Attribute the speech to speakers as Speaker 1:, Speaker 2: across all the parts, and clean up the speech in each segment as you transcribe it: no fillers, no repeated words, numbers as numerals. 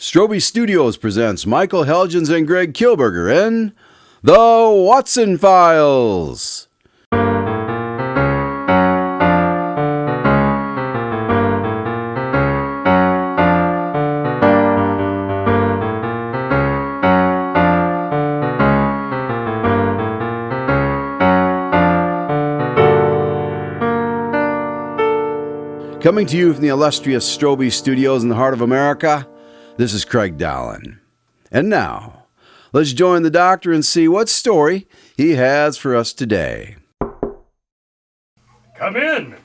Speaker 1: Strobe Studios presents Michael Helgens and Greg Kilberger in The Watson Files. Coming to you from the illustrious Strobe Studios in the heart of America, this is Craig Dahlen. And now, let's join the doctor and see what story he has for us today.
Speaker 2: Come in.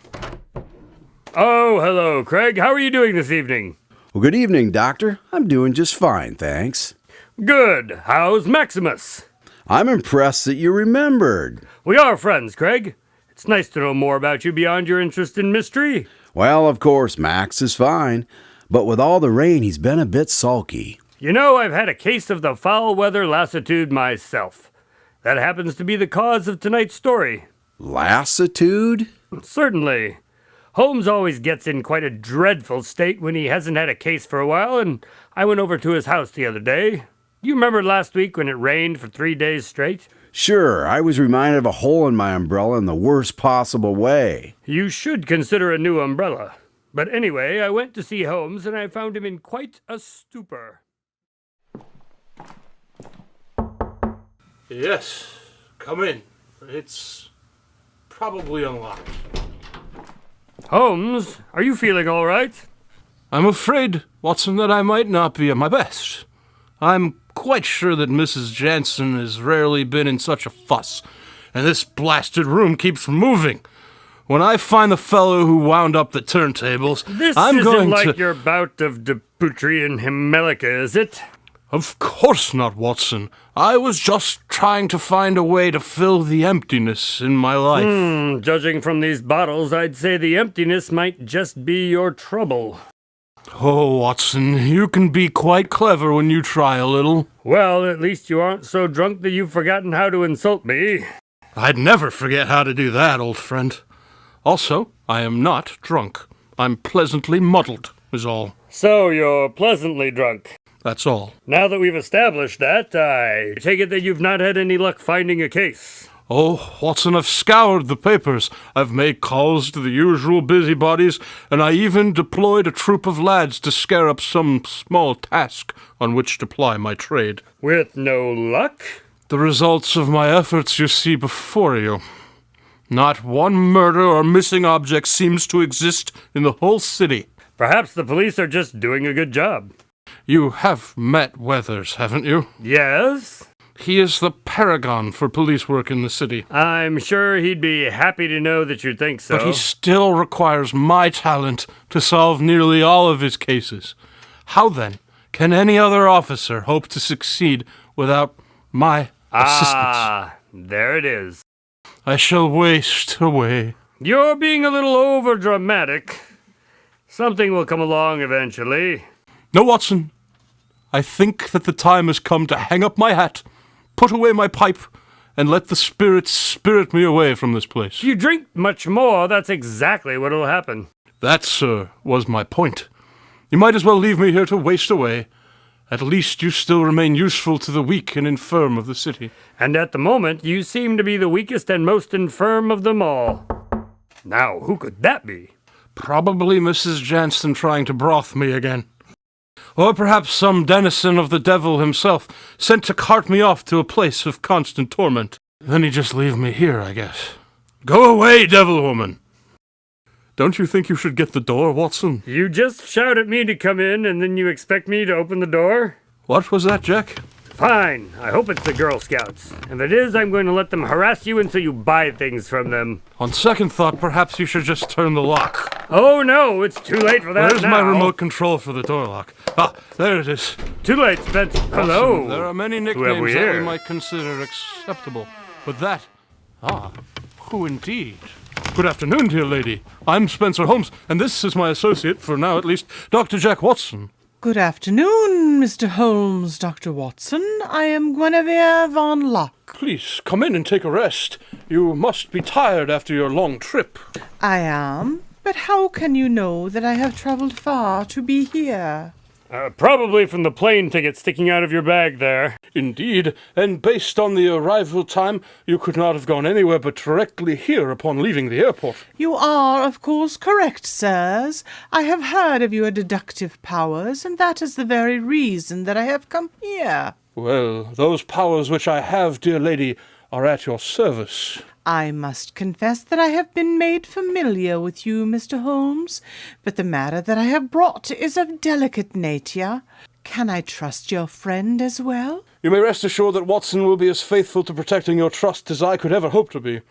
Speaker 2: Oh, hello, Craig. How are you doing this evening?
Speaker 1: Well, good evening, doctor. I'm doing just fine, thanks.
Speaker 2: Good. How's Maximus?
Speaker 1: I'm impressed that you remembered.
Speaker 2: We are friends, Craig. It's nice to know more about you beyond your interest in mystery.
Speaker 1: Well, of course, Max is fine, but with all the rain, he's been a bit sulky.
Speaker 2: You know, I've had a case of the foul weather lassitude myself. That happens to be the cause of tonight's story.
Speaker 1: Lassitude?
Speaker 2: Certainly. Holmes always gets in quite a dreadful state when he hasn't had a case for a while, and I went over to his house the other day. You remember last week when it rained for 3 days straight?
Speaker 1: Sure, I was reminded of a hole in my umbrella in the worst possible way.
Speaker 2: You should consider a new umbrella. But anyway, I went to see Holmes, and I found him in quite a stupor.
Speaker 3: Yes, come in. It's probably unlocked.
Speaker 2: Holmes, are you feeling all right?
Speaker 3: I'm afraid, Watson, that I might not be at my best. I'm quite sure that Mrs. Jansen has rarely been in such a fuss, and this blasted room keeps moving. When I find the fellow who wound up the turntables, I'm going to...
Speaker 2: This isn't like your bout of debauchery in Himelica, is it?
Speaker 3: Of course not, Watson. I was just trying to find a way to fill the emptiness in my life.
Speaker 2: Judging from these bottles, I'd say the emptiness might just be your trouble.
Speaker 3: Oh, Watson, you can be quite clever when you try a little.
Speaker 2: Well, at least you aren't so drunk that you've forgotten how to insult me.
Speaker 3: I'd never forget how to do that, old friend. Also, I am not drunk. I'm pleasantly muddled, is all.
Speaker 2: So you're pleasantly drunk.
Speaker 3: That's all.
Speaker 2: Now that we've established that, I take it that you've not had any luck finding a case.
Speaker 3: Oh, Watson, I've scoured the papers. I've made calls to the usual busybodies, and I even deployed a troop of lads to scare up some small task on which to ply my trade.
Speaker 2: With no luck?
Speaker 3: The results of my efforts you see before you. Not one murder or missing object seems to exist in the whole city.
Speaker 2: Perhaps the police are just doing a good job.
Speaker 3: You have met Weathers, haven't you?
Speaker 2: Yes?
Speaker 3: He is the paragon for police work in the city.
Speaker 2: I'm sure he'd be happy to know that you think so.
Speaker 3: But he still requires my talent to solve nearly all of his cases. How, then, can any other officer hope to succeed without my assistance?
Speaker 2: Ah, there it is.
Speaker 3: I shall waste away.
Speaker 2: You're being a little overdramatic. Something will come along eventually.
Speaker 3: No, Watson. I think that the time has come to hang up my hat, put away my pipe, and let the spirits spirit me away from this place.
Speaker 2: If you drink much more, that's exactly what'll happen.
Speaker 3: That, sir, was my point. You might as well leave me here to waste away. At least you still remain useful to the weak and infirm of the city.
Speaker 2: And at the moment, you seem to be the weakest and most infirm of them all. Now, who could that be?
Speaker 3: Probably Mrs. Jansen trying to broth me again. Or perhaps some denizen of the devil himself, sent to cart me off to a place of constant torment. Then he'd just leave me here, I guess. Go away, devil woman! Don't you think you should get the door, Watson?
Speaker 2: You just shout at me to come in, and then you expect me to open the door?
Speaker 3: What was that, Jack?
Speaker 2: Fine. I hope it's the Girl Scouts. If it is, I'm going to let them harass you until you buy things from them.
Speaker 3: On second thought, perhaps you should just turn the lock.
Speaker 2: Oh, no, it's too late for that.
Speaker 3: Where's my remote control for the door lock? Ah, there it is.
Speaker 2: Too late, Spence. Hello.
Speaker 3: Watson, there are many nicknames that we might consider acceptable, but that... who indeed? Good afternoon, dear lady. I'm Spencer Holmes, and this is my associate, for now at least, Dr. Jack Watson.
Speaker 4: Good afternoon, Mr. Holmes, Dr. Watson. I am Guinevere von Locke.
Speaker 3: Please, come in and take a rest. You must be tired after your long trip.
Speaker 4: I am, but how can you know that I have traveled far to be here?
Speaker 2: Probably from the plane ticket sticking out of your bag there.
Speaker 3: Indeed, and based on the arrival time, you could not have gone anywhere but directly here upon leaving the airport.
Speaker 4: You are, of course, correct, sirs. I have heard of your deductive powers, and that is the very reason that I have come here.
Speaker 3: Well, those powers which I have, dear lady, are at your service.
Speaker 4: I must confess that I have been made familiar with you, Mr. Holmes, but the matter that I have brought is of delicate nature. Can I trust your friend as well?
Speaker 3: You may rest assured that Watson will be as faithful to protecting your trust as I could ever hope to be.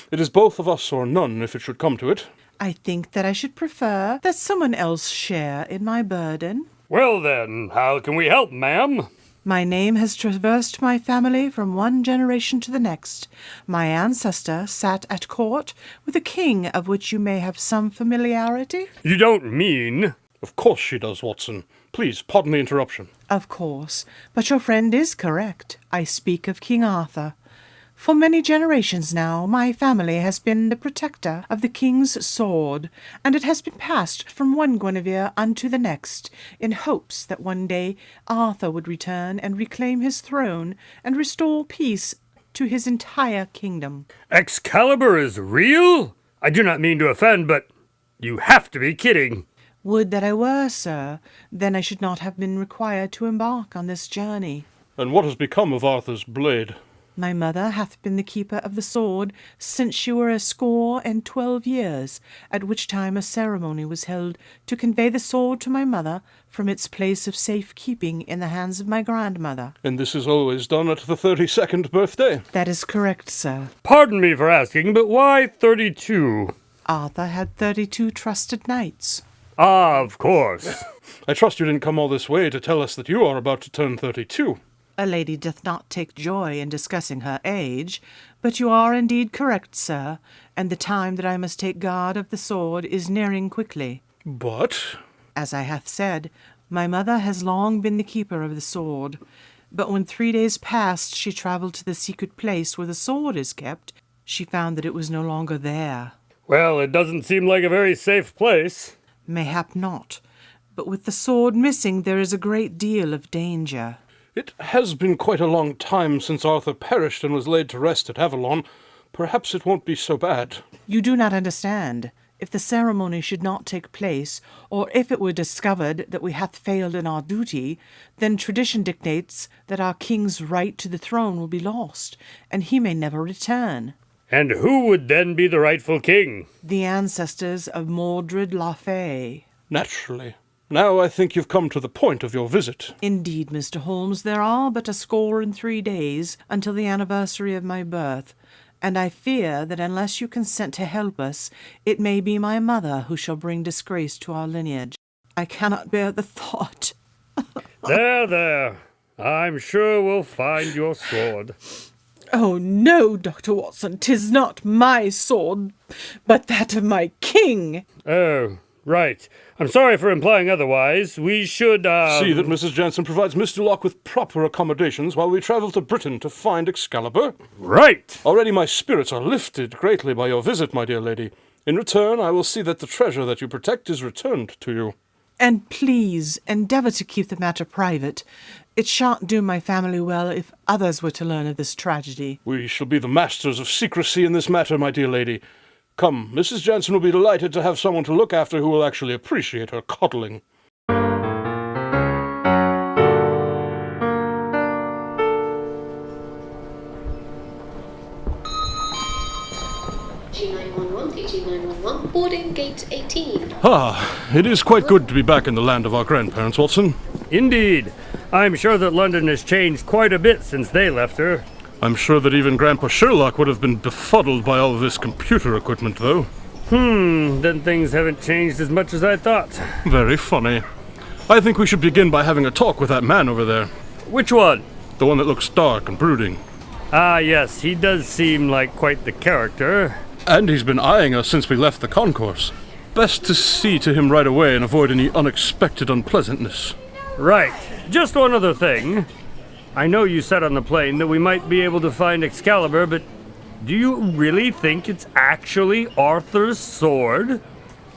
Speaker 3: It is both of us or none, if it should come to it.
Speaker 4: I think that I should prefer that someone else share in my burden.
Speaker 2: Well then, how can we help, ma'am?
Speaker 4: My name has traversed my family from one generation to the next. My ancestor sat at court with a king of which you may have some familiarity.
Speaker 2: You don't mean...
Speaker 3: Of course she does, Watson. Please, pardon the interruption.
Speaker 4: Of course, but your friend is correct. I speak of King Arthur. For many generations now, my family has been the protector of the king's sword, and it has been passed from one Guinevere unto the next, in hopes that one day Arthur would return and reclaim his throne and restore peace to his entire kingdom.
Speaker 2: Excalibur is real? I do not mean to offend, but you have to be kidding.
Speaker 4: Would that I were, sir. Then I should not have been required to embark on this journey.
Speaker 3: And what has become of Arthur's blade?
Speaker 4: My mother hath been the keeper of the sword since she were 12 years, at which time a ceremony was held to convey the sword to my mother from its place of safe keeping in the hands of my grandmother.
Speaker 3: And this is always done at the 32nd birthday?
Speaker 4: That is correct, sir.
Speaker 2: Pardon me for asking, but why 32?
Speaker 4: Arthur had 32 trusted knights.
Speaker 2: Ah, of course.
Speaker 3: I trust you didn't come all this way to tell us that you are about to turn 32.
Speaker 4: A lady doth not take joy in discussing her age, but you are indeed correct, sir, and the time that I must take guard of the sword is nearing quickly.
Speaker 3: But...
Speaker 4: As I hath said, my mother has long been the keeper of the sword, but when 3 days passed she travelled to the secret place where the sword is kept, she found that it was no longer there.
Speaker 2: Well, it doesn't seem like a very safe place.
Speaker 4: Mayhap not, but with the sword missing there is a great deal of danger.
Speaker 3: It has been quite a long time since Arthur perished and was laid to rest at Avalon. Perhaps it won't be so bad.
Speaker 4: You do not understand. If the ceremony should not take place, or if it were discovered that we hath failed in our duty, then tradition dictates that our king's right to the throne will be lost, and he may never return.
Speaker 2: And who would then be the rightful king?
Speaker 4: The ancestors of Mordred La Fay.
Speaker 3: Naturally. Now I think you've come to the point of your visit.
Speaker 4: Indeed, Mr. Holmes, there are but 3 days until the anniversary of my birth, and I fear that unless you consent to help us, it may be my mother who shall bring disgrace to our lineage. I cannot bear the thought.
Speaker 2: There. I'm sure we'll find your sword.
Speaker 4: Oh, no, Dr. Watson, 'tis not my sword, but that of my king.
Speaker 2: Oh, right. I'm sorry for implying otherwise. We should,
Speaker 3: See that Mrs. Jansen provides Mr. Locke with proper accommodations while we travel to Britain to find Excalibur.
Speaker 2: Right!
Speaker 3: Already my spirits are lifted greatly by your visit, my dear lady. In return, I will see that the treasure that you protect is returned to you.
Speaker 4: And please, endeavour to keep the matter private. It shan't do my family well if others were to learn of this tragedy.
Speaker 3: We shall be the masters of secrecy in this matter, my dear lady. Come, Mrs. Jansen will be delighted to have someone to look after who will actually appreciate her coddling.
Speaker 5: G911, boarding gate 18.
Speaker 3: It is quite good to be back in the land of our grandparents, Watson.
Speaker 2: Indeed. I'm sure that London has changed quite a bit since they left her.
Speaker 3: I'm sure that even Grandpa Sherlock would have been befuddled by all of this computer equipment, though.
Speaker 2: Then things haven't changed as much as I thought.
Speaker 3: Very funny. I think we should begin by having a talk with that man over there.
Speaker 2: Which one?
Speaker 3: The one that looks dark and brooding.
Speaker 2: Ah, yes, he does seem like quite the character.
Speaker 3: And he's been eyeing us since we left the concourse. Best to see to him right away and avoid any unexpected unpleasantness.
Speaker 2: Right. Just one other thing. I know you said on the plane that we might be able to find Excalibur, but do you really think it's actually Arthur's sword?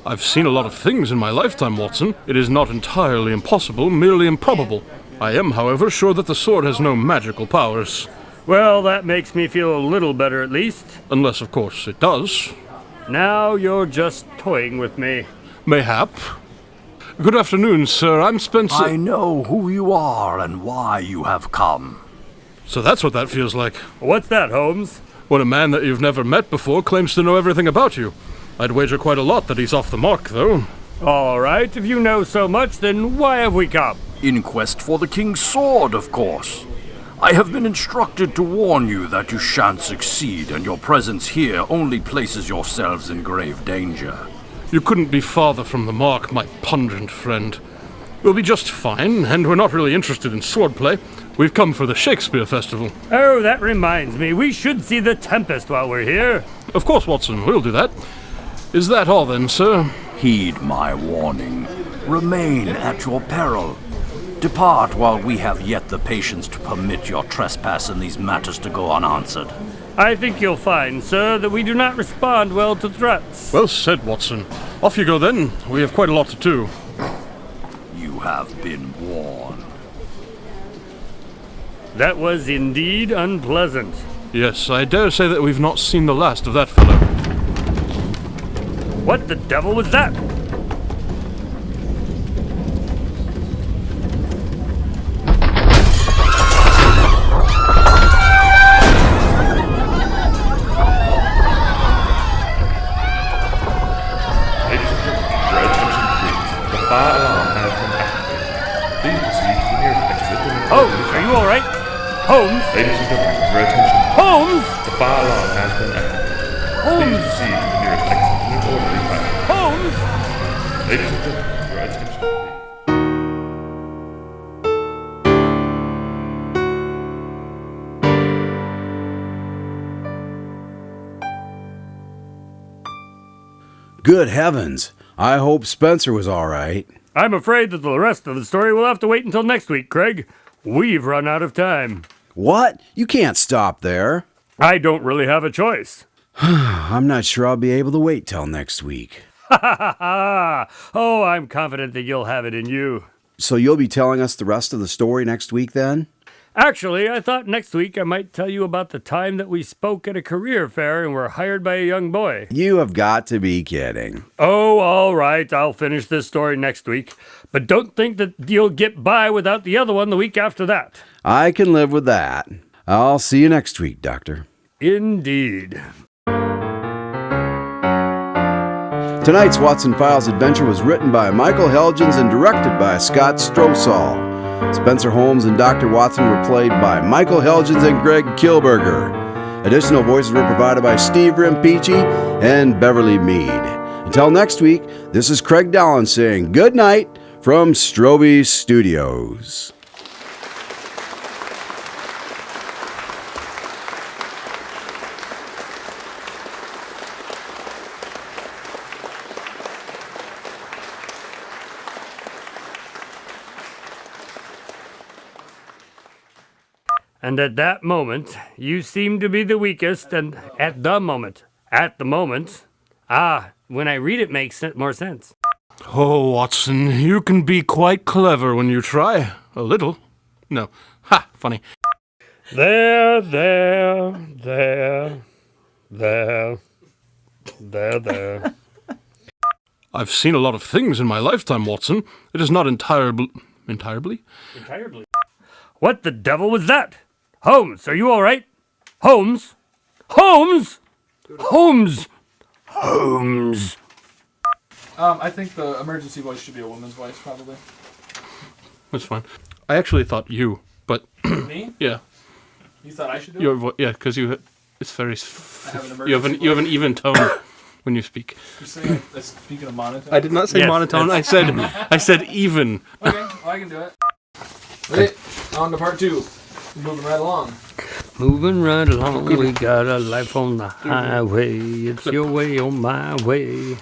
Speaker 3: I've seen a lot of things in my lifetime, Watson. It is not entirely impossible, merely improbable. I am, however, sure that the sword has no magical powers.
Speaker 2: Well, that makes me feel a little better at least.
Speaker 3: Unless, of course, it does.
Speaker 2: Now you're just toying with me.
Speaker 3: Mayhap. Good afternoon, sir. I'm Spencer.
Speaker 6: I know who you are and why you have come.
Speaker 3: So that's what that feels like.
Speaker 2: What's that, Holmes?
Speaker 3: When a man that you've never met before claims to know everything about you. I'd wager quite a lot that he's off the mark, though.
Speaker 2: All right, if you know so much, then why have we come?
Speaker 6: In quest for the king's sword, of course. I have been instructed to warn you that you shan't succeed, and your presence here only places yourselves in grave danger.
Speaker 3: You couldn't be farther from the mark, my pungent friend. We'll be just fine, and we're not really interested in swordplay. We've come for the Shakespeare Festival.
Speaker 2: Oh, that reminds me, we should see The Tempest while we're here.
Speaker 3: Of course, Watson, we'll do that. Is that all then, sir?
Speaker 6: Heed my warning. Remain at your peril. Depart while we have yet the patience to permit your trespass in these matters to go unanswered.
Speaker 2: I think you'll find, sir, that we do not respond well to threats.
Speaker 3: Well said, Watson. Off you go then. We have quite a lot to do.
Speaker 6: You have been warned.
Speaker 2: That was indeed unpleasant.
Speaker 3: Yes, I dare say that we've not seen the last of that fellow.
Speaker 2: What the devil was that? Holmes, are you all right? Holmes?
Speaker 7: Ladies and gentlemen, your attention.
Speaker 2: Holmes!
Speaker 7: The fire alarm has been activated.
Speaker 2: Holmes!
Speaker 7: Please proceed to the nearest exit in an orderly fashion.
Speaker 2: Holmes!
Speaker 7: Ladies and gentlemen, your attention, please.
Speaker 1: Good heavens. I hope Spencer was all right.
Speaker 2: I'm afraid that the rest of the story will have to wait until next week, Craig. We've run out of time.
Speaker 1: What? You can't stop there.
Speaker 2: I don't really have a choice.
Speaker 1: I'm not sure I'll be able to wait till next week.
Speaker 2: Oh, I'm confident that you'll have it in you.
Speaker 1: So you'll be telling us the rest of the story next week then?
Speaker 2: Actually, I thought next week I might tell you about the time that we spoke at a career fair and were hired by a young boy.
Speaker 1: You have got to be kidding.
Speaker 2: Oh, all right, I'll finish this story next week. But don't think that you'll get by without the other one the week after that.
Speaker 1: I can live with that. I'll see you next week, Doctor.
Speaker 2: Indeed.
Speaker 1: Tonight's Watson Files adventure was written by Michael Helgens and directed by Scott Strosahl. Spencer Holmes and Dr. Watson were played by Michael Helgens and Greg Kilberger. Additional voices were provided by Steve Rimpici and Beverly Mead. Until next week, this is Craig Dahlen saying good night from Strobe Studios.
Speaker 2: And at that moment, you seem to be the weakest, and at the moment, when I read it makes more sense.
Speaker 3: Oh, Watson, you can be quite clever when you try. A little. No. Ha! Funny.
Speaker 2: There.
Speaker 3: I've seen a lot of things in my lifetime, Watson. It is not entirely...
Speaker 2: What the devil was that? Holmes, are you all right? Holmes? Holmes! Holmes! Holmes!
Speaker 8: I think the emergency voice should be a woman's voice, probably.
Speaker 3: That's fine. I actually thought you, but...
Speaker 8: Me?
Speaker 3: Yeah.
Speaker 8: You thought I should do it?
Speaker 3: Yeah, because it's very...
Speaker 8: I have an
Speaker 3: you have an even tone when you speak.
Speaker 8: You're saying speaking of monotone?
Speaker 3: I did not say
Speaker 2: Yes,
Speaker 3: monotone. I said even.
Speaker 8: Okay, well, I can do it. Okay, on to part 2. Moving right along.
Speaker 2: Moving right along, we got a life on the highway. It's your way or my way.